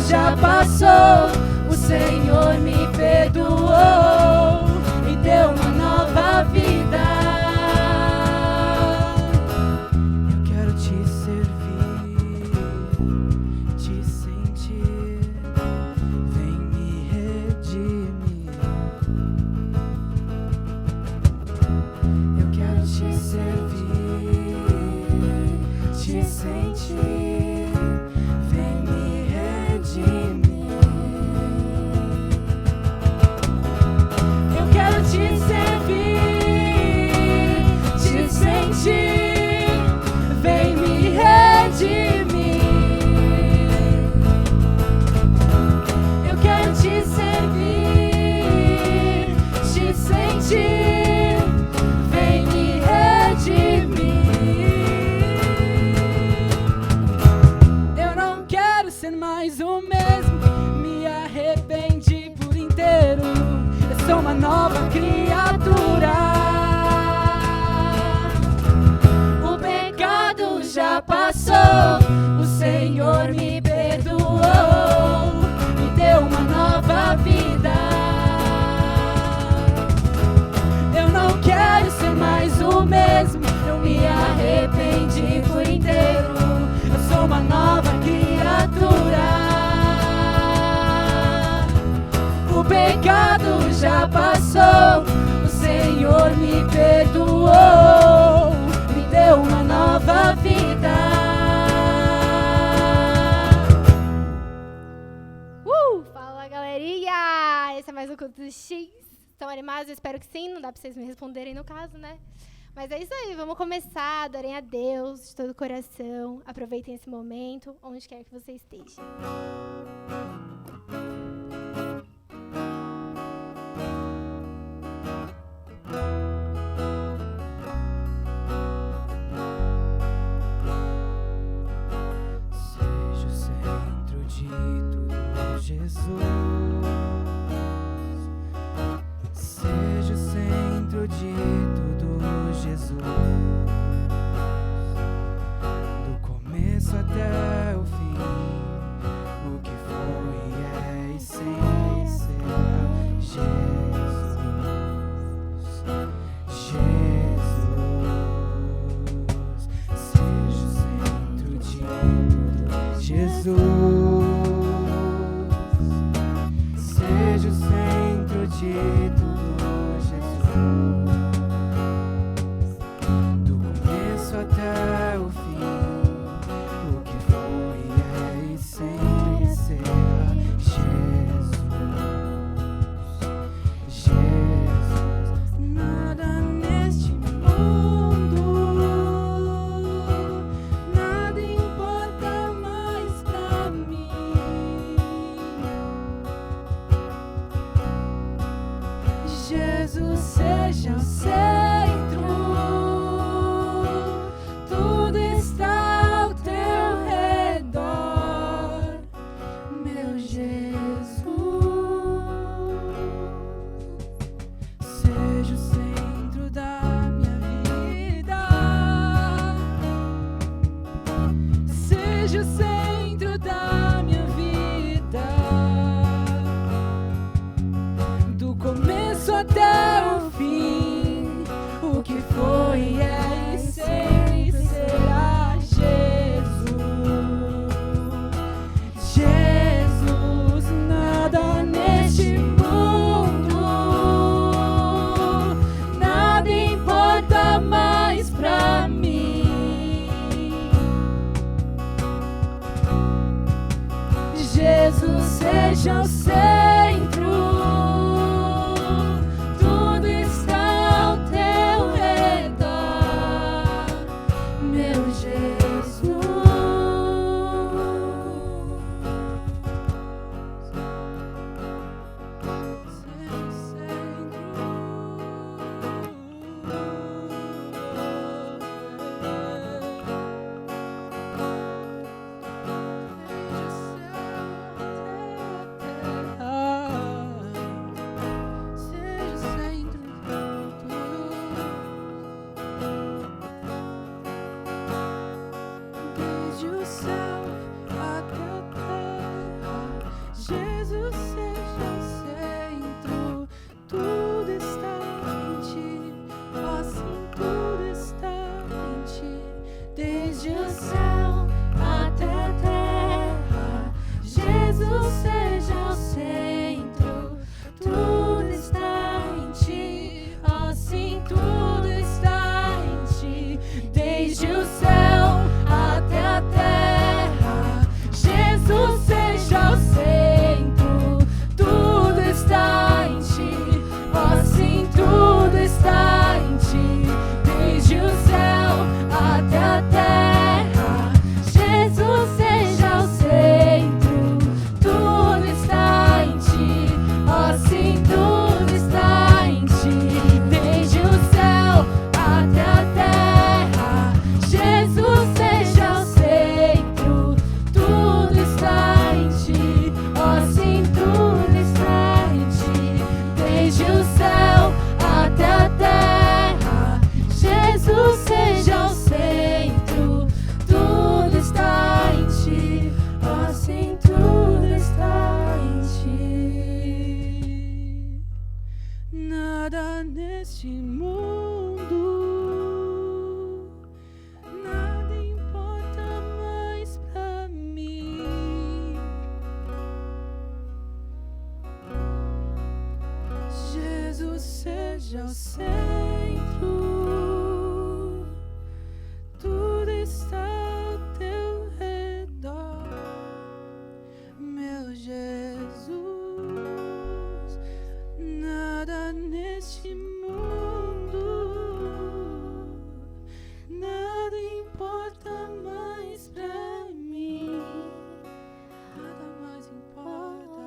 já passou, o Senhor me perdoou e deu uma nova vida. Eu quero te servir, te sentir, vem me redimir. Eu quero te servir, te sentir, vem me redimir. Eu quero te servir, te sentir, vem me redimir. Eu quero te servir, te sentir, vem me redimir. Eu não quero ser mais o mesmo, me arrependi por inteiro. Eu sou uma nova criatura. O pecado já passou, o Senhor me perdoou, me deu uma nova vida. Eu não quero ser mais o mesmo, eu me arrependi por inteiro. Eu sou uma nova criatura. O pecado já passou, o Senhor me perdoou, me deu uma nova vida. Fala, galerinha! Esse é mais um Culto do X. Estão animados? Eu espero que sim, não dá pra vocês me responderem no caso, né? Mas é isso aí, vamos começar, adorem a Deus de todo o coração, aproveitem esse momento, onde quer que você esteja. Seja o centro de tudo, Jesus. Seja o centro de tudo, Jesus. Do começo até o fim, o que foi é e sempre será Jesus. Jesus. Seja o centro de tudo, Jesus. Seja o centro de tudo, Jesus. Do começo até o fim, o que foi é e sempre será Jesus. Jesus. Nada neste mundo, nada importa mais pra mim. Jesus seja o centro, tudo está ao teu redor, meu Jesus. Seja o centro da minha vida, seja o centro da minha vida. Do começo até o fim, o que foi é e sempre será Jesus. Jesus, nada neste mundo, nada importa mais pra mim. Jesus seja o centro, tudo está ao teu redor, meu Jesus. seja o centro, tudo está ao teu redor, meu Jesus. Nada neste mundo, nada importa mais pra mim, nada mais importa.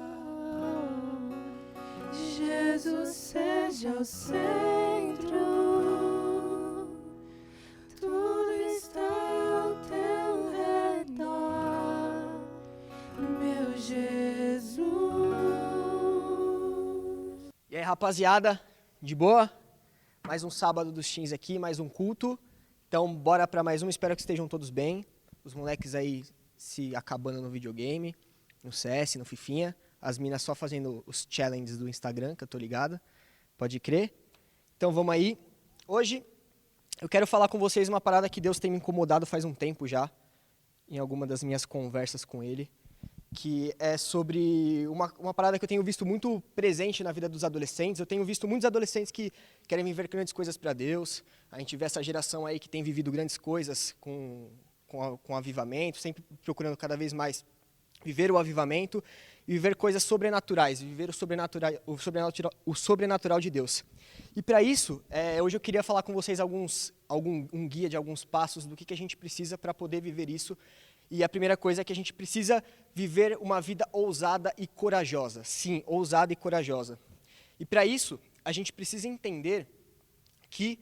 Jesus seja o centro, tudo está ao teu redor, meu Jesus. E aí, rapaziada, de boa? Mais um sábado dos teens aqui, mais um culto. Então, bora pra mais um, espero que estejam todos bem. Os moleques aí se acabando no videogame, no CS, no Fifinha. As minas só fazendo os challenges do Instagram, que eu tô ligado. Pode crer? Então, vamos aí. Hoje, eu quero falar com vocês uma parada que Deus tem me incomodado faz um tempo já, em alguma das minhas conversas com Ele, que é sobre uma parada que eu tenho visto muito presente na vida dos adolescentes. Eu tenho visto muitos adolescentes que querem viver grandes coisas para Deus. A gente vê essa geração aí que tem vivido grandes coisas com avivamento, sempre procurando cada vez mais viver o avivamento e viver coisas sobrenaturais, viver o sobrenatural de Deus. E para isso, hoje eu queria falar com vocês um guia de alguns passos do que a gente precisa para poder viver isso. E a primeira coisa é que a gente precisa viver uma vida ousada e corajosa. Sim, ousada e corajosa. E para isso, a gente precisa entender que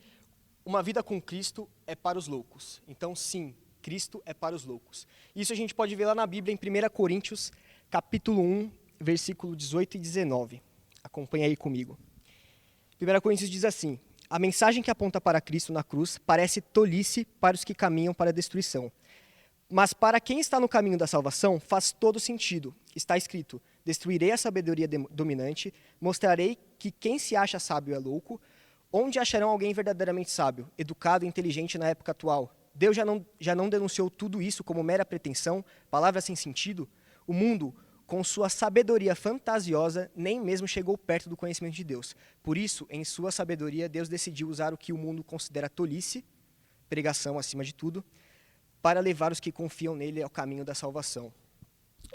uma vida com Cristo é para os loucos. Então, sim, Cristo é para os loucos. Isso a gente pode ver lá na Bíblia, em 1 Coríntios, capítulo 1, versículo 18 e 19. Acompanha aí comigo. 1 Coríntios diz assim: a mensagem que aponta para Cristo na cruz parece tolice para os que caminham para a destruição. Mas para quem está no caminho da salvação, faz todo sentido. Está escrito: destruirei a sabedoria dominante, mostrarei que quem se acha sábio é louco. Onde acharão alguém verdadeiramente sábio, educado e inteligente na época atual? Deus já não denunciou tudo isso como mera pretensão, palavras sem sentido? O mundo, com sua sabedoria fantasiosa, nem mesmo chegou perto do conhecimento de Deus. Por isso, em sua sabedoria, Deus decidiu usar o que o mundo considera tolice, pregação acima de tudo, para levar os que confiam nele ao caminho da salvação.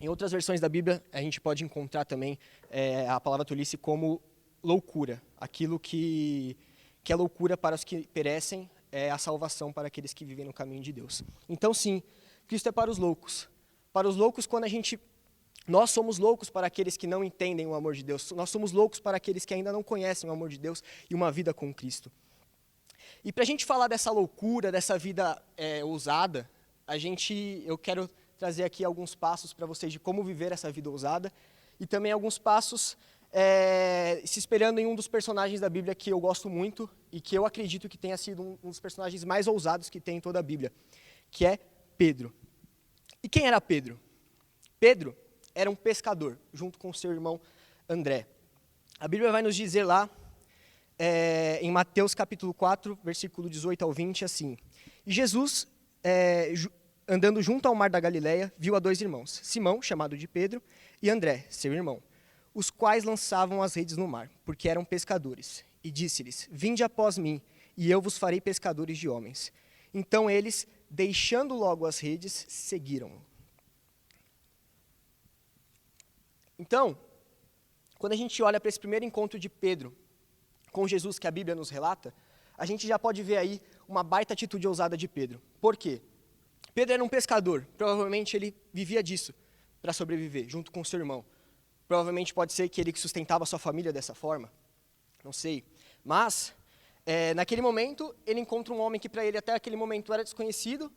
Em outras versões da Bíblia, a gente pode encontrar também a palavra tolice como loucura. Aquilo que é loucura para os que perecem é a salvação para aqueles que vivem no caminho de Deus. Então, sim, Cristo é para os loucos. Para os loucos, nós somos loucos para aqueles que não entendem o amor de Deus. Nós somos loucos para aqueles que ainda não conhecem o amor de Deus e uma vida com Cristo. E para a gente falar dessa loucura, dessa vida ousada, eu quero trazer aqui alguns passos para vocês de como viver essa vida ousada e também alguns passos se espelhando em um dos personagens da Bíblia que eu gosto muito e que eu acredito que tenha sido um dos personagens mais ousados que tem em toda a Bíblia, que é Pedro. E quem era Pedro? Pedro era um pescador, junto com seu irmão André. A Bíblia vai nos dizer lá, em Mateus capítulo 4, versículo 18 ao 20, assim: e Jesus, andando junto ao mar da Galileia, viu a dois irmãos, Simão, chamado de Pedro, e André, seu irmão, os quais lançavam as redes no mar, porque eram pescadores. E disse-lhes: vinde após mim, e eu vos farei pescadores de homens. Então eles, deixando logo as redes, seguiram-no. Então, quando a gente olha para esse primeiro encontro de Pedro com Jesus, que a Bíblia nos relata, a gente já pode ver aí uma baita atitude ousada de Pedro. Por quê? Pedro era um pescador, provavelmente ele vivia disso para sobreviver, junto com seu irmão. Provavelmente pode ser que ele sustentava a sua família dessa forma, não sei. Mas, naquele momento, ele encontra um homem que para ele até aquele momento era desconhecido,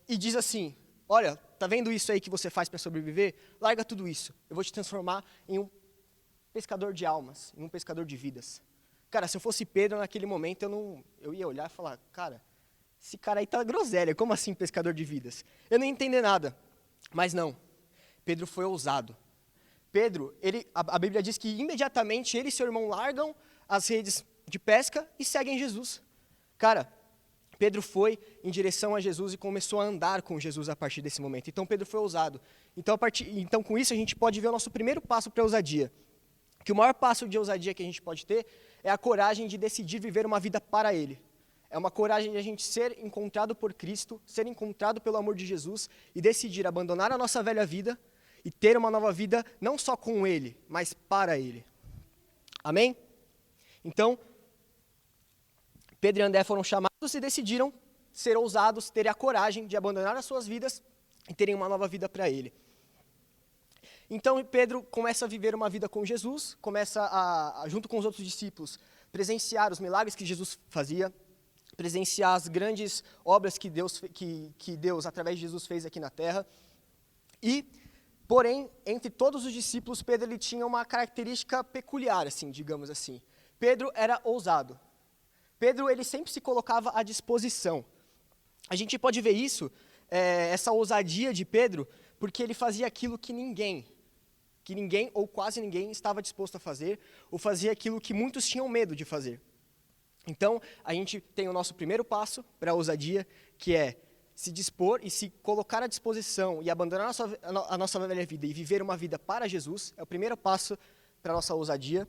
e diz assim: olha, tá vendo isso aí que você faz para sobreviver? Larga tudo isso, eu vou te transformar em um pescador de almas, em um pescador de vidas. Cara, se eu fosse Pedro naquele momento, eu ia olhar e falar: cara, esse cara aí tá groselha, como assim pescador de vidas? Eu não ia entender nada. Mas não, Pedro foi ousado. Pedro, a Bíblia diz que imediatamente ele e seu irmão largam as redes de pesca e seguem Jesus. Cara, Pedro foi em direção a Jesus e começou a andar com Jesus a partir desse momento. Então Pedro foi ousado. Então com isso a gente pode ver o nosso primeiro passo para a ousadia. que o maior passo de ousadia que a gente pode ter é a coragem de decidir viver uma vida para Ele. É uma coragem de a gente ser encontrado por Cristo, ser encontrado pelo amor de Jesus e decidir abandonar a nossa velha vida e ter uma nova vida não só com Ele, mas para Ele. Amém? Então, Pedro e André foram chamados e decidiram ser ousados, terem a coragem de abandonar as suas vidas e terem uma nova vida para Ele. Então, Pedro começa a viver uma vida com Jesus, começa junto com os outros discípulos, presenciar os milagres que Jesus fazia, presenciar as grandes obras que Deus, através de Jesus, fez aqui na terra. Porém, entre todos os discípulos, Pedro ele tinha uma característica peculiar, assim, digamos assim. Pedro era ousado. Pedro ele sempre se colocava à disposição. A gente pode ver isso, essa ousadia de Pedro, porque ele fazia aquilo que ninguém ou quase ninguém estava disposto a fazer, ou fazia aquilo que muitos tinham medo de fazer. Então, a gente tem o nosso primeiro passo para a ousadia, que é se dispor e se colocar à disposição e abandonar a nossa velha vida e viver uma vida para Jesus, é o primeiro passo para a nossa ousadia.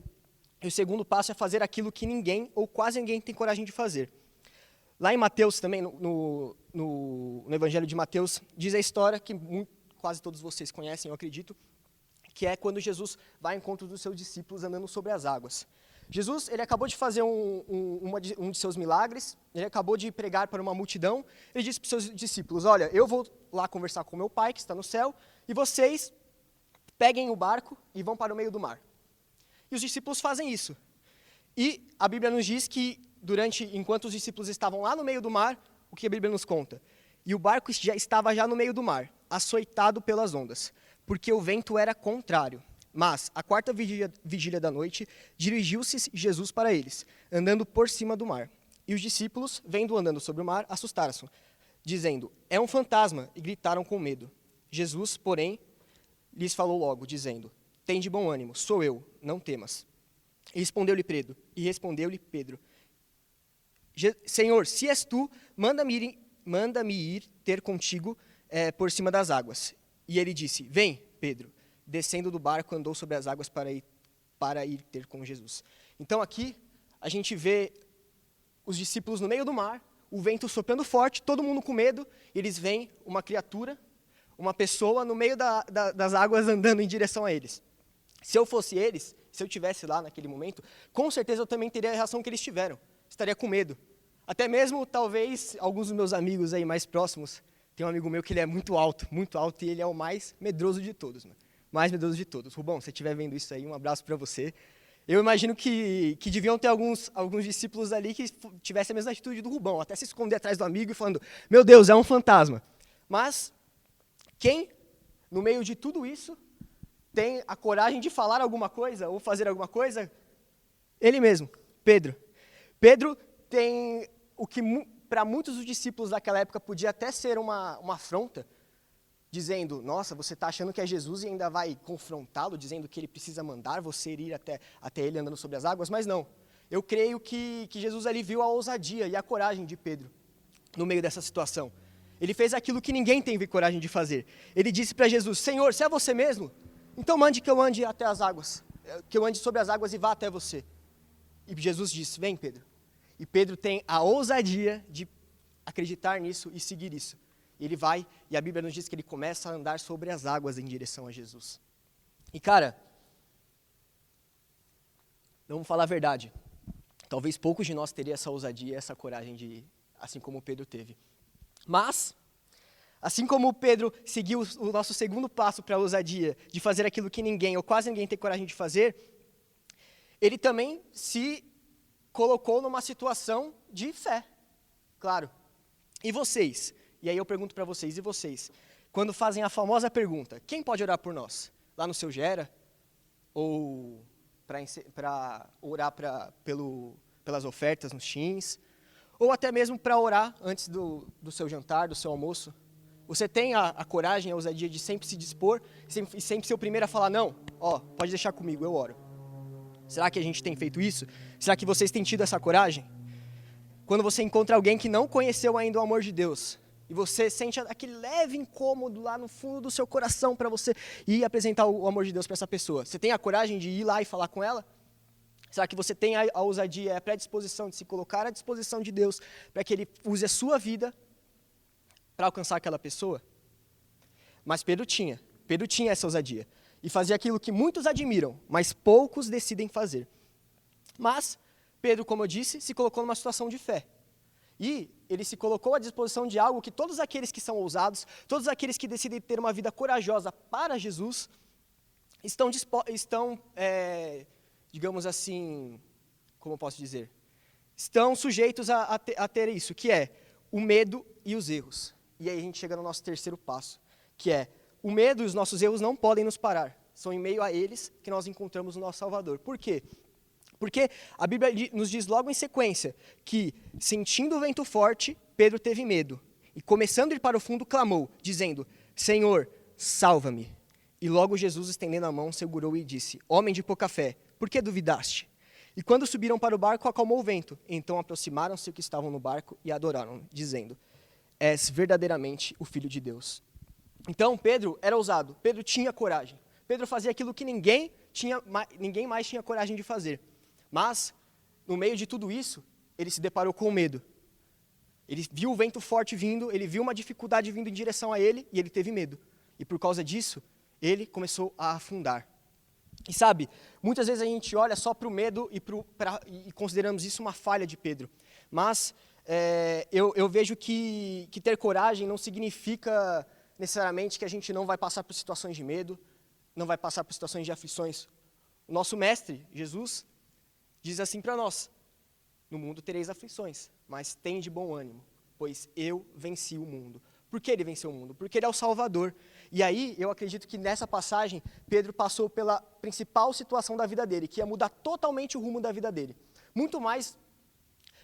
E o segundo passo é fazer aquilo que ninguém ou quase ninguém tem coragem de fazer. Lá em Mateus também, no Evangelho de Mateus, diz a história que quase todos vocês conhecem, eu acredito, que é quando Jesus vai ao encontro dos seus discípulos andando sobre as águas. Jesus, ele acabou de fazer um de seus milagres, ele acabou de pregar para uma multidão, ele disse para os seus discípulos, olha, eu vou lá conversar com meu pai, que está no céu, e vocês peguem o barco e vão para o meio do mar. E os discípulos fazem isso. E a Bíblia nos diz que, enquanto os discípulos estavam lá no meio do mar, o que a Bíblia nos conta? E o barco estava já no meio do mar, açoitado pelas ondas, porque o vento era contrário. Mas, à quarta vigília da noite, dirigiu-se Jesus para eles, andando por cima do mar. E os discípulos, vendo-o andando sobre o mar, assustaram-se, dizendo, é um fantasma, e gritaram com medo. Jesus, porém, lhes falou logo, dizendo, tem de bom ânimo, sou eu, não temas. E respondeu-lhe Pedro, Senhor, se és tu, manda-me ir ter contigo por cima das águas. E ele disse, vem, Pedro. Descendo do barco, andou sobre as águas para ir ter com Jesus. Então aqui, a gente vê os discípulos no meio do mar, o vento soprando forte, todo mundo com medo, e eles veem uma criatura, uma pessoa no meio das águas andando em direção a eles. Se eu fosse eles, se eu estivesse lá naquele momento, com certeza eu também teria a reação que eles tiveram. Estaria com medo. Até mesmo, talvez, alguns dos meus amigos aí mais próximos, tem um amigo meu que ele é muito alto, e ele é o mais medroso de todos, mano. Mais medroso de todos. Rubão, se você estiver vendo isso aí, um abraço para você. Eu imagino que deviam ter alguns discípulos ali que tivessem a mesma atitude do Rubão, até se esconder atrás do amigo e falando, meu Deus, é um fantasma. Mas, quem, no meio de tudo isso, tem a coragem de falar alguma coisa ou fazer alguma coisa? Ele mesmo, Pedro. Pedro tem o que para muitos dos discípulos daquela época podia até ser uma afronta, dizendo, nossa, você está achando que é Jesus e ainda vai confrontá-lo, dizendo que ele precisa mandar você ir até ele andando sobre as águas, mas não. Eu creio que Jesus ali viu a ousadia e a coragem de Pedro no meio dessa situação. Ele fez aquilo que ninguém teve coragem de fazer. Ele disse para Jesus, Senhor, se é você mesmo, então mande que eu ande até as águas, que eu ande sobre as águas e vá até você. E Jesus disse, vem Pedro. E Pedro tem a ousadia de acreditar nisso e seguir isso. Ele vai, e a Bíblia nos diz que ele começa a andar sobre as águas em direção a Jesus. E cara, vamos falar a verdade, talvez poucos de nós teriam essa ousadia, essa coragem assim como Pedro teve. Mas, assim como Pedro seguiu o nosso segundo passo para a ousadia, de fazer aquilo que ninguém, ou quase ninguém tem coragem de fazer, ele também se colocou numa situação de fé, claro. E vocês? E aí eu pergunto para vocês, e vocês? Quando fazem a famosa pergunta, quem pode orar por nós? Lá no seu Gera? Ou para orar pelas ofertas nos Teams? Ou até mesmo para orar antes do seu jantar, do seu almoço? Você tem a coragem, a ousadia de sempre se dispor, e sempre ser o primeiro a falar, não, pode deixar comigo, eu oro. Será que a gente tem feito isso? Será que vocês têm tido essa coragem? Quando você encontra alguém que não conheceu ainda o amor de Deus, e você sente aquele leve incômodo lá no fundo do seu coração para você ir apresentar o amor de Deus para essa pessoa, você tem a coragem de ir lá e falar com ela? Será que você tem a ousadia, a predisposição de se colocar à disposição de Deus para que Ele use a sua vida para alcançar aquela pessoa? Mas Pedro tinha essa ousadia. E fazia aquilo que muitos admiram, mas poucos decidem fazer. Mas Pedro, como eu disse, se colocou numa situação de fé. E ele se colocou à disposição de algo que todos aqueles que são ousados, todos aqueles que decidem ter uma vida corajosa para Jesus, estão digamos assim, como eu posso dizer, estão sujeitos a ter isso, que é o medo e os erros. E aí a gente chega no nosso terceiro passo, que é o medo e os nossos erros não podem nos parar. São em meio a eles que nós encontramos o nosso Salvador. Por quê? Porque a Bíblia nos diz logo em sequência que, sentindo o vento forte, Pedro teve medo. E começando a ir para o fundo, clamou, dizendo, Senhor, salva-me. E logo Jesus, estendendo a mão, segurou e disse, homem de pouca fé, por que duvidaste? E quando subiram para o barco, acalmou o vento. Então aproximaram-se os que estavam no barco e adoraram, dizendo, és verdadeiramente o Filho de Deus. Então Pedro era ousado, Pedro tinha coragem. Pedro fazia aquilo que ninguém mais tinha coragem de fazer. Mas, no meio de tudo isso, ele se deparou com medo. Ele viu o vento forte vindo, ele viu uma dificuldade vindo em direção a ele, e ele teve medo. E por causa disso, ele começou a afundar. E sabe, muitas vezes a gente olha só para o medo e consideramos isso uma falha de Pedro. Mas eu vejo que ter coragem não significa necessariamente que a gente não vai passar por situações de medo, não vai passar por situações de aflições. O nosso mestre, Jesus, diz assim para nós, no mundo tereis aflições, mas tende bom ânimo, pois eu venci o mundo. Por que ele venceu o mundo? Porque ele é o Salvador. E aí, eu acredito que nessa passagem, Pedro passou pela principal situação da vida dele, que ia mudar totalmente o rumo da vida dele. Muito mais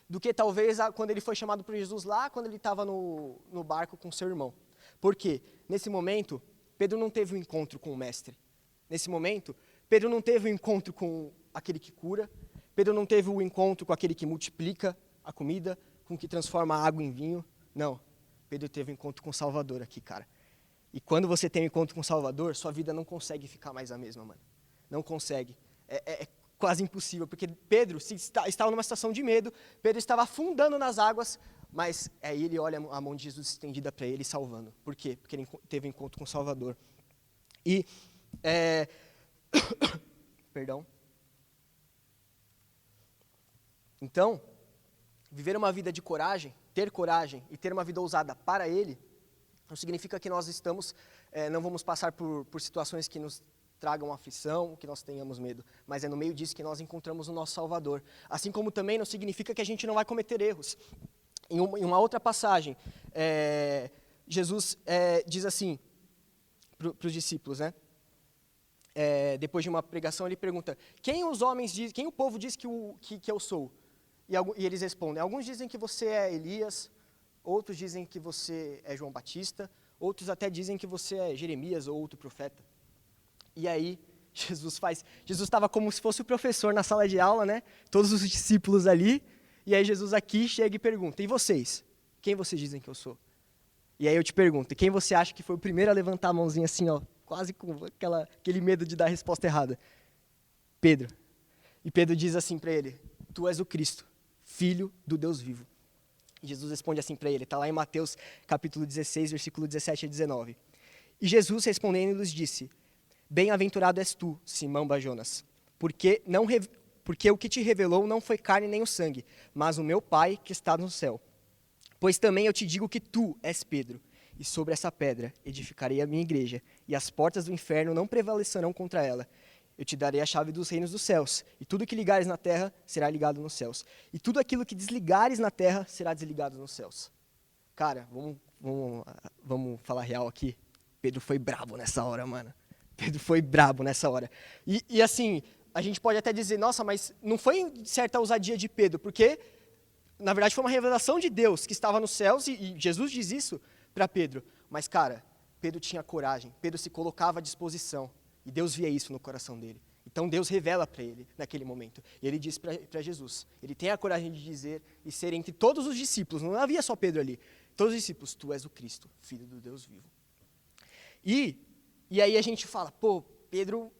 do que talvez quando ele foi chamado por Jesus lá, quando ele estava no barco com seu irmão. Por quê? Nesse momento, Pedro não teve um encontro com o mestre. Nesse momento, Pedro não teve um encontro com aquele que cura. Pedro não teve um encontro com aquele que multiplica a comida, com o que transforma a água em vinho. Não. Pedro teve um encontro com o Salvador aqui, cara. E quando você tem um encontro com o Salvador, sua vida não consegue ficar mais a mesma, mano. Não consegue. É quase impossível, porque Pedro estava numa situação de medo, Pedro estava afundando nas águas, mas aí ele olha a mão de Jesus estendida para ele, salvando. Por quê? Porque ele teve um encontro com o Salvador. E, perdão. Então, viver uma vida de coragem, ter coragem e ter uma vida ousada para Ele, não significa que nós não vamos passar por situações que nos tragam aflição, que nós tenhamos medo, mas é no meio disso que nós encontramos o nosso Salvador. Assim como também não significa que a gente não vai cometer erros. Em uma outra passagem, Jesus diz assim para os discípulos, né? Depois de uma pregação, ele pergunta, quem o povo diz que eu sou? E eles respondem, alguns dizem que você é Elias, outros dizem que você é João Batista, outros até dizem que você é Jeremias ou outro profeta. E aí, Jesus estava como se fosse o professor na sala de aula, né? Todos os discípulos ali, e aí Jesus aqui chega e pergunta, e vocês? Quem vocês dizem que eu sou? E aí eu te pergunto, quem você acha que foi o primeiro a levantar a mãozinha assim, ó, quase com aquele medo de dar a resposta errada? Pedro. E Pedro diz assim para ele, tu és o Cristo, Filho do Deus vivo. E Jesus responde assim para ele, está lá em Mateus capítulo 16, versículo 17 a 19. E Jesus respondendo lhes disse, bem-aventurado és tu, Simão Bar-Jonas, porque o que te revelou não foi carne nem o sangue, mas o meu Pai que está no céu. Pois também eu te digo que tu és Pedro, e sobre essa pedra edificarei a minha igreja, e as portas do inferno não prevalecerão contra ela. Eu te darei a chave dos reinos dos céus, e tudo que ligares na terra será ligado nos céus, e tudo aquilo que desligares na terra será desligado nos céus. Cara, vamos falar real aqui. Pedro foi brabo nessa hora, mano. Pedro foi brabo nessa hora. E assim, a gente pode até dizer, nossa, mas não foi certa ousadia de Pedro, porque, na verdade, foi uma revelação de Deus que estava nos céus, e Jesus diz isso para Pedro. Mas, cara, Pedro tinha coragem, Pedro se colocava à disposição. E Deus via isso no coração dele. Então Deus revela para ele naquele momento. E ele diz para Jesus, ele tem a coragem de dizer e ser entre todos os discípulos, não havia só Pedro ali, Todos os discípulos, tu és o Cristo, Filho do Deus vivo. E aí a gente fala, pô, Pedro,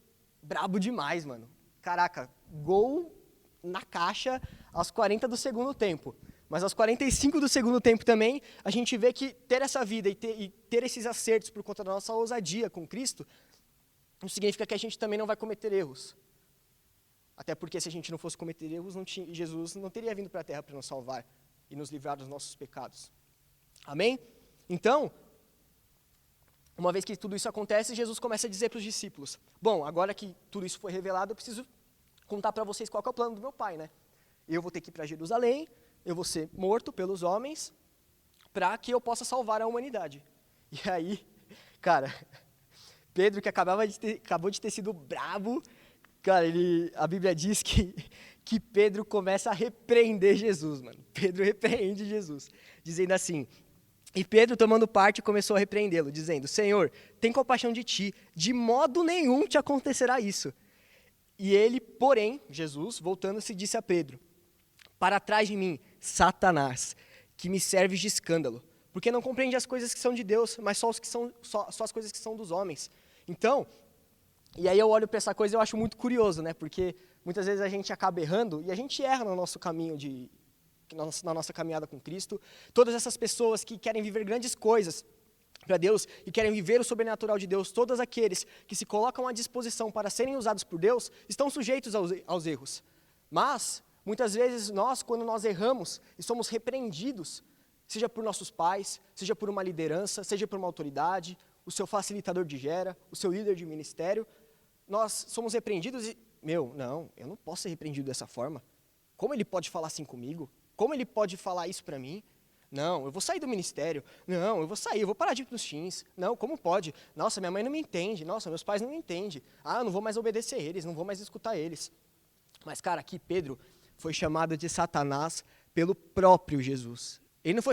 brabo demais, mano. Caraca, gol na caixa aos 40 do segundo tempo. Mas aos 45 do segundo tempo também, a gente vê que ter essa vida e ter esses acertos por conta da nossa ousadia com Cristo, não significa que a gente também não vai cometer erros. Até porque se a gente não fosse cometer erros, Jesus não teria vindo para a terra para nos salvar e nos livrar dos nossos pecados. Amém? Então, uma vez que tudo isso acontece, Jesus começa a dizer para os discípulos, bom, agora que tudo isso foi revelado, eu preciso contar para vocês qual que é o plano do meu Pai, né? Eu vou ter que ir para Jerusalém, eu vou ser morto pelos homens, para que eu possa salvar a humanidade. E aí, cara, Pedro, que acabou de ter sido bravo, cara, a Bíblia diz que Pedro começa a repreender Jesus, mano. Pedro repreende Jesus, dizendo assim, e Pedro, tomando parte, começou a repreendê-lo, dizendo, Senhor, tem compaixão de ti, de modo nenhum te acontecerá isso. E ele, porém, Jesus, voltando-se, disse a Pedro, para trás de mim, Satanás, que me serves de escândalo, porque não compreende as coisas que são de Deus, mas só as coisas que são dos homens. Então, e aí eu olho para essa coisa e eu acho muito curioso, né? Porque muitas vezes a gente acaba errando e a gente erra no nosso caminho na nossa caminhada com Cristo. Todas essas pessoas que querem viver grandes coisas para Deus e querem viver o sobrenatural de Deus, todos aqueles que se colocam à disposição para serem usados por Deus, estão sujeitos aos erros. Mas, muitas vezes quando nós erramos e somos repreendidos, seja por nossos pais, seja por uma liderança, seja por uma autoridade, o seu facilitador de gera, o seu líder de ministério, nós somos repreendidos e, não, eu não posso ser repreendido dessa forma. Como ele pode falar assim comigo? Como ele pode falar isso para mim? Não, eu vou sair do ministério. Não, eu vou parar de ir para os teens. Não, como pode? Nossa, minha mãe não me entende. Nossa, meus pais não me entendem. Eu não vou mais obedecer eles, não vou mais escutar eles. Mas, cara, aqui Pedro foi chamado de Satanás pelo próprio Jesus. Ele não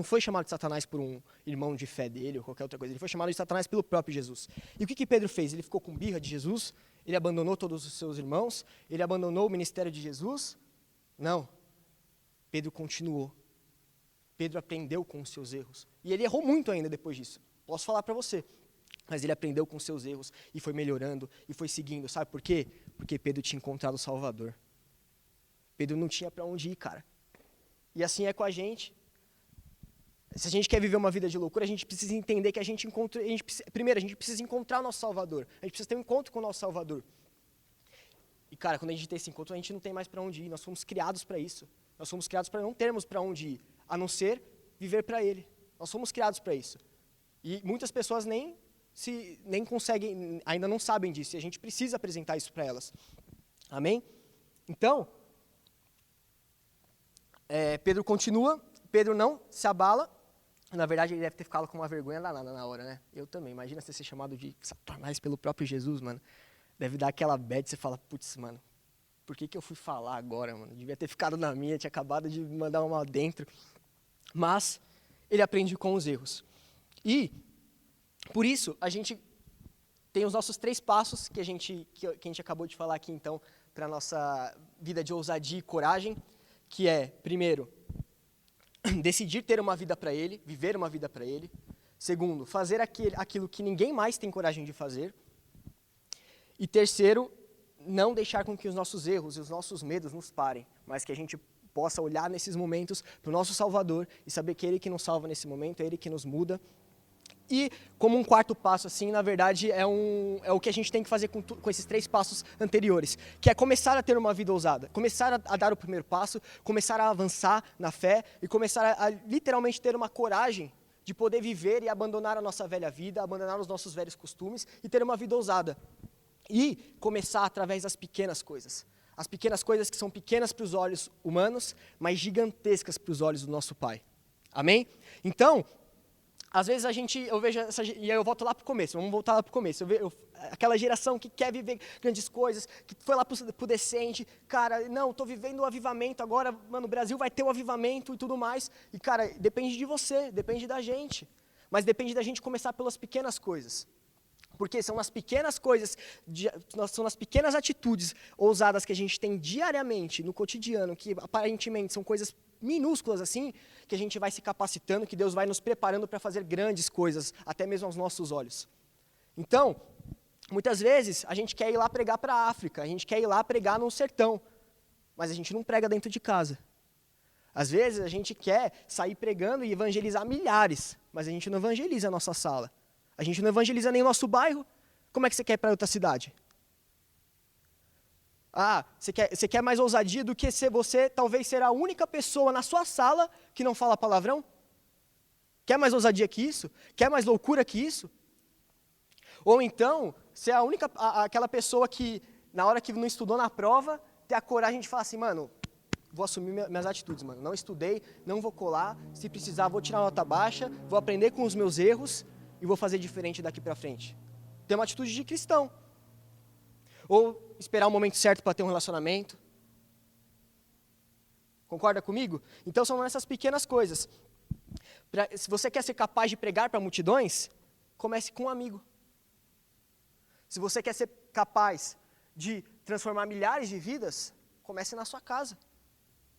foi chamado de Satanás por um irmão de fé dele ou qualquer outra coisa. Ele foi chamado de Satanás pelo próprio Jesus. E o que Pedro fez? Ele ficou com birra de Jesus? Ele abandonou todos os seus irmãos? Ele abandonou o ministério de Jesus? Não. Pedro continuou. Pedro aprendeu com os seus erros. E ele errou muito ainda depois disso. Posso falar para você. Mas ele aprendeu com os seus erros e foi melhorando e foi seguindo. Sabe por quê? Porque Pedro tinha encontrado o Salvador. Pedro não tinha para onde ir, cara. E assim é com a gente. Se a gente quer viver uma vida de loucura, a gente precisa entender que primeiro, a gente precisa encontrar o nosso Salvador. A gente precisa ter um encontro com o nosso Salvador. E, cara, quando a gente tem esse encontro, a gente não tem mais para onde ir. Nós fomos criados para isso. Nós fomos criados para não termos para onde ir, a não ser viver para Ele. Nós fomos criados para isso. E muitas pessoas nem conseguem, ainda não sabem disso. E a gente precisa apresentar isso para elas. Amém? Então, Pedro continua. Pedro não se abala. Na verdade, ele deve ter ficado com uma vergonha danada na hora, né? Eu também. Imagina você ser chamado de Satanás pelo próprio Jesus, mano. Deve dar aquela bad, você fala, putz, mano, por que eu fui falar agora, mano? Devia ter ficado na minha, tinha acabado de mandar uma dentro. Mas ele aprende com os erros. E, por isso, a gente tem os nossos 3 passos que a gente acabou de falar aqui, então, para a nossa vida de ousadia e coragem, que é, primeiro, decidir ter uma vida para Ele, viver uma vida para Ele. Segundo, fazer aquilo que ninguém mais tem coragem de fazer. E terceiro, não deixar com que os nossos erros e os nossos medos nos parem, mas que a gente possa olhar nesses momentos para o nosso Salvador e saber que é Ele que nos salva nesse momento, é Ele que nos muda. E como um 4º passo, assim, na verdade, é o que a gente tem que fazer com esses 3 passos anteriores, que é começar a ter uma vida ousada, começar a dar o primeiro passo, começar a avançar na fé e começar a literalmente ter uma coragem de poder viver e abandonar a nossa velha vida, abandonar os nossos velhos costumes e ter uma vida ousada. E começar através das pequenas coisas. As pequenas coisas que são pequenas para os olhos humanos, mas gigantescas para os olhos do nosso Pai. Amém? Então, às vezes eu vejo e aí eu volto lá para o começo, vamos voltar lá para o começo. Aquela geração que quer viver grandes coisas, que foi lá para o decente, cara, não, estou vivendo o avivamento agora, mano, o Brasil vai ter o avivamento e tudo mais. E, cara, depende de você, depende da gente. Mas depende da gente começar pelas pequenas coisas. Porque são nas pequenas coisas, são nas pequenas atitudes ousadas que a gente tem diariamente, no cotidiano, que aparentemente são coisas minúsculas assim, que a gente vai se capacitando, que Deus vai nos preparando para fazer grandes coisas, até mesmo aos nossos olhos. Então, muitas vezes a gente quer ir lá pregar para a África, a gente quer ir lá pregar no sertão, mas a gente não prega dentro de casa. Às vezes a gente quer sair pregando e evangelizar milhares, mas a gente não evangeliza a nossa sala. A gente não evangeliza nem o nosso bairro. Como é que você quer ir para outra cidade? Você quer mais ousadia do que ser você talvez ser a única pessoa na sua sala que não fala palavrão? Quer mais ousadia que isso? Quer mais loucura que isso? Ou então, ser a única, aquela pessoa que, na hora que não estudou na prova, ter a coragem de falar assim, mano, vou assumir minhas atitudes, mano. Não estudei, não vou colar, se precisar vou tirar nota baixa, vou aprender com os meus erros e vou fazer diferente daqui para frente. Ter uma atitude de cristão. Ou esperar o momento certo para ter um relacionamento. Concorda comigo? Então são essas pequenas coisas. Se você quer ser capaz de pregar para multidões, comece com um amigo. Se você quer ser capaz de transformar milhares de vidas, comece na sua casa.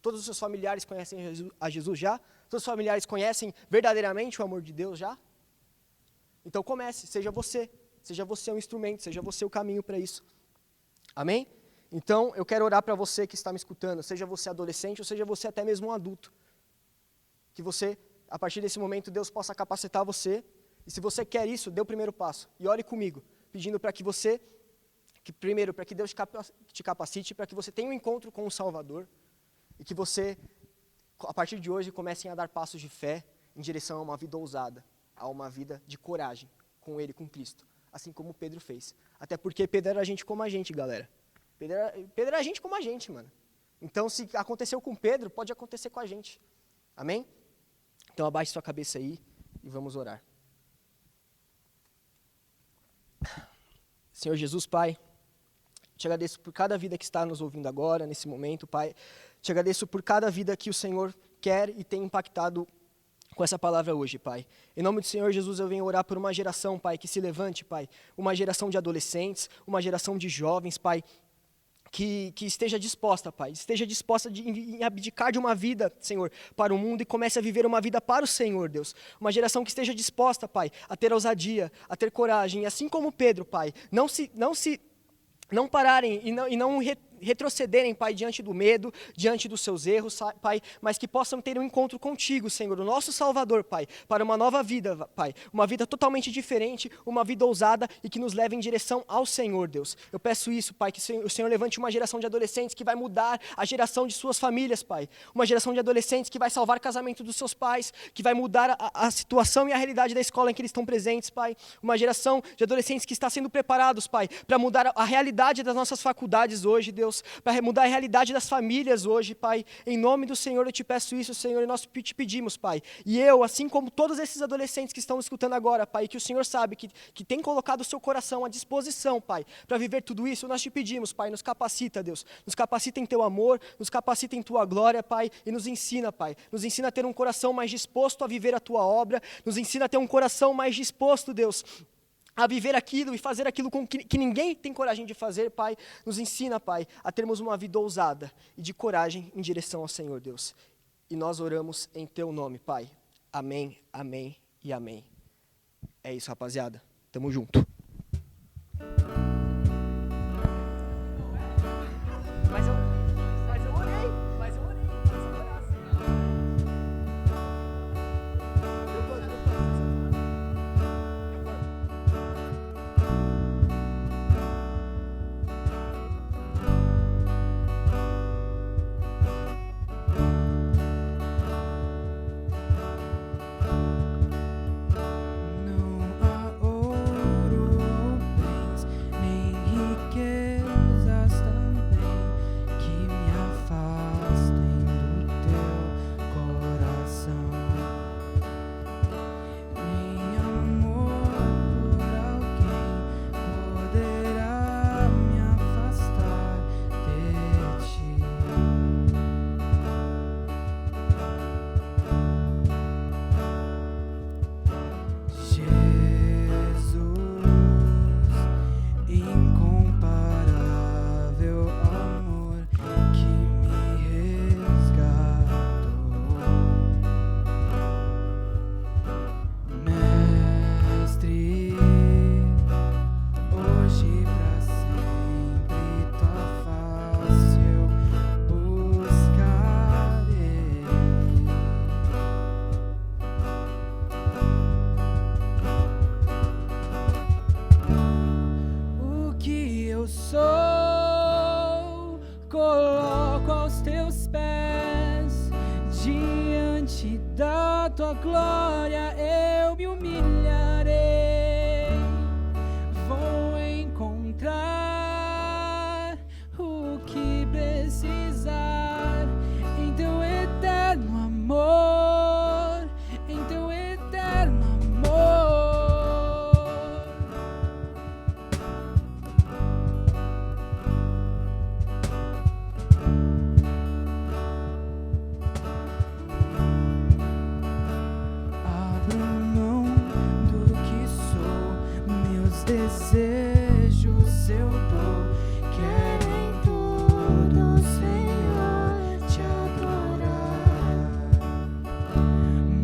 Todos os seus familiares conhecem a Jesus já? Todos os familiares conhecem verdadeiramente o amor de Deus já? Então comece, seja você um instrumento, seja você o caminho para isso. Amém? Então eu quero orar para você que está me escutando, seja você adolescente ou seja você até mesmo um adulto. Que você, a partir desse momento, Deus possa capacitar você. E se você quer isso, dê o primeiro passo. E ore comigo, pedindo para que você, primeiro, para que Deus te capacite, para que você tenha um encontro com o Salvador. E que você, a partir de hoje, comecem a dar passos de fé em direção a uma vida ousada, a uma vida de coragem com Ele, com Cristo. Assim como Pedro fez. Até porque Pedro era gente como a gente, galera. Pedro era gente como a gente, mano. Então, se aconteceu com Pedro, pode acontecer com a gente. Amém? Então, abaixe sua cabeça aí e vamos orar. Senhor Jesus, Pai, te agradeço por cada vida que está nos ouvindo agora, nesse momento, Pai. Te agradeço por cada vida que o Senhor quer e tem impactado com essa palavra hoje, Pai. Em nome do Senhor Jesus, eu venho orar por uma geração, Pai, que se levante, Pai. Uma geração de adolescentes, uma geração de jovens, Pai, que esteja disposta, Pai. Esteja disposta em abdicar de uma vida, Senhor, para o mundo e comece a viver uma vida para o Senhor, Deus. Uma geração que esteja disposta, Pai, a ter ousadia, a ter coragem. E assim como Pedro, Pai, não pararem e não retrocederem, Pai, diante do medo, diante dos seus erros, Pai, mas que possam ter um encontro contigo, Senhor, o nosso Salvador, Pai, para uma nova vida, Pai, uma vida totalmente diferente, uma vida ousada e que nos leve em direção ao Senhor, Deus. Eu peço isso, Pai, que o Senhor levante uma geração de adolescentes que vai mudar a geração de suas famílias, Pai, uma geração de adolescentes que vai salvar o casamento dos seus pais, que vai mudar a situação e a realidade da escola em que eles estão presentes, Pai, uma geração de adolescentes que está sendo preparados, Pai, para mudar a realidade das nossas faculdades hoje, Deus, para mudar a realidade das famílias hoje, Pai. Em nome do Senhor eu te peço isso, Senhor, e nós te pedimos, Pai. E eu, assim como todos esses adolescentes que estão escutando agora, Pai, que o Senhor sabe que tem colocado o seu coração à disposição, Pai, para viver tudo isso, nós te pedimos, Pai, nos capacita, Deus. Nos capacita em Teu amor, nos capacita em Tua glória, Pai, e nos ensina, Pai. Nos ensina a ter um coração mais disposto a viver a Tua obra, nos ensina a ter um coração mais disposto, Deus, a viver aquilo e fazer aquilo que ninguém tem coragem de fazer, Pai. Nos ensina, Pai, a termos uma vida ousada e de coragem em direção ao Senhor, Deus. E nós oramos em Teu nome, Pai. Amém, amém e amém. É isso, rapaziada. Tamo junto. Não há ouro tua glória eu me humilharei. Vou encontrar o que precisar em teu eterno amor, em teu eterno amor. Abro mão do que sou, meus desejos eu dou. Quero em tudo, Senhor, te adorar.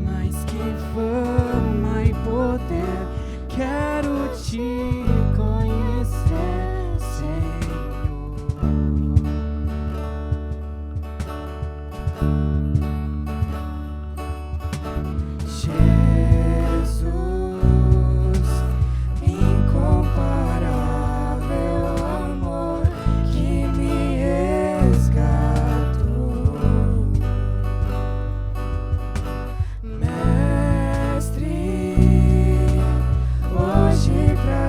Mais que fama e poder, quero te conhecer, Senhor. Jesus, incomparável amor que me resgatou. Mestre, hoje pra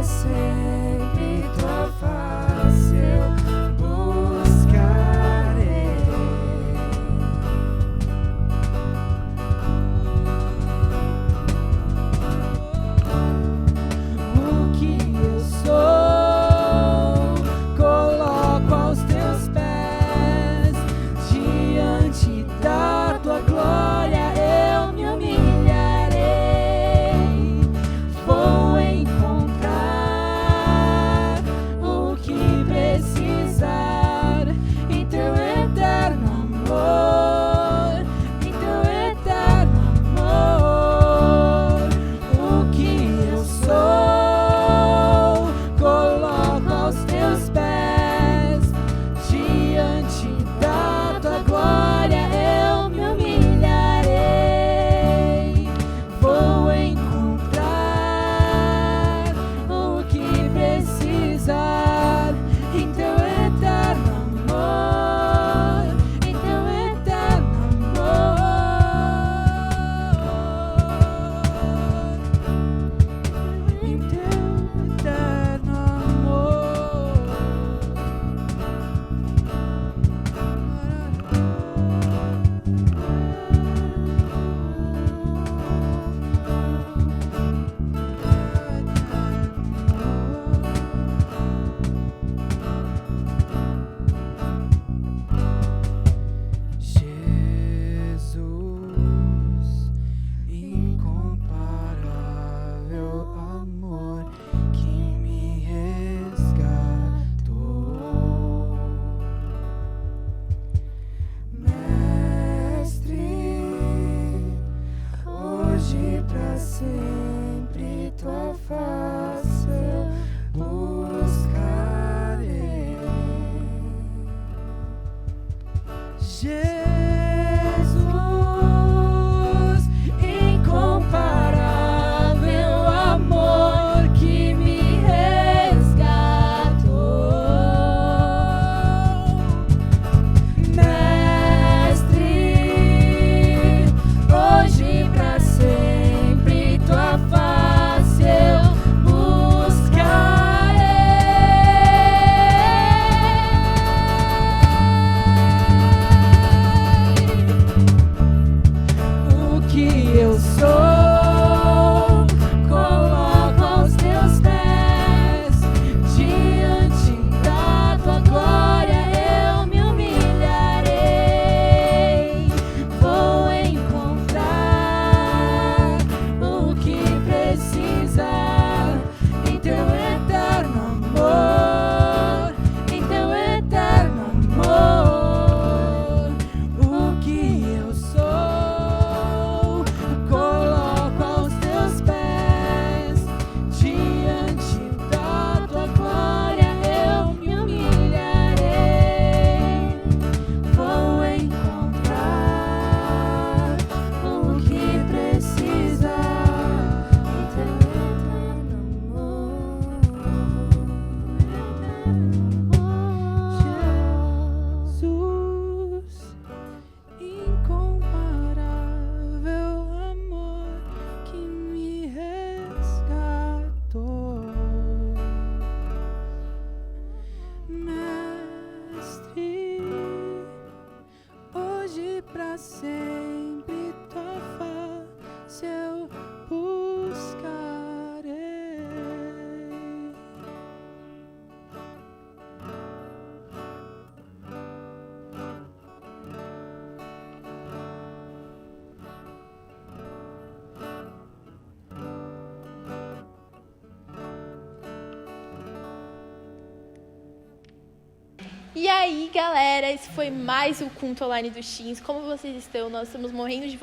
E aí, galera, esse foi mais o culto online do Teens. Como vocês estão? Nós estamos morrendo de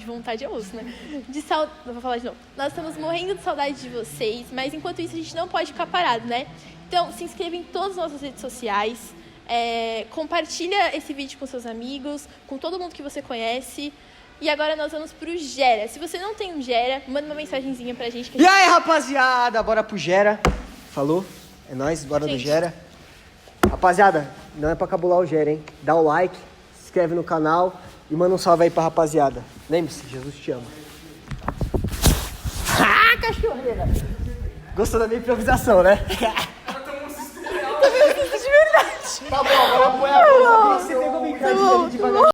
vontade, é osso, né? Vou falar de novo. Nós estamos morrendo de saudade de vocês, mas enquanto isso a gente não pode ficar parado, né? Então, se inscreva em todas as nossas redes sociais, compartilha esse vídeo com seus amigos, com todo mundo que você conhece. E agora nós vamos pro Gera. Se você não tem um Gera, manda uma mensagenzinha pra gente. E aí, rapaziada, bora pro Gera. Falou? É nóis, bora no Gera. Rapaziada, não é pra cabular o Gera, hein? Dá o like, se inscreve no canal e manda um salve aí pra rapaziada. Lembre-se, Jesus te ama. Ah, cachorreira! Gostou da minha improvisação, né? Tá bom, agora põe a mão. Você pegou brincadeira devagar.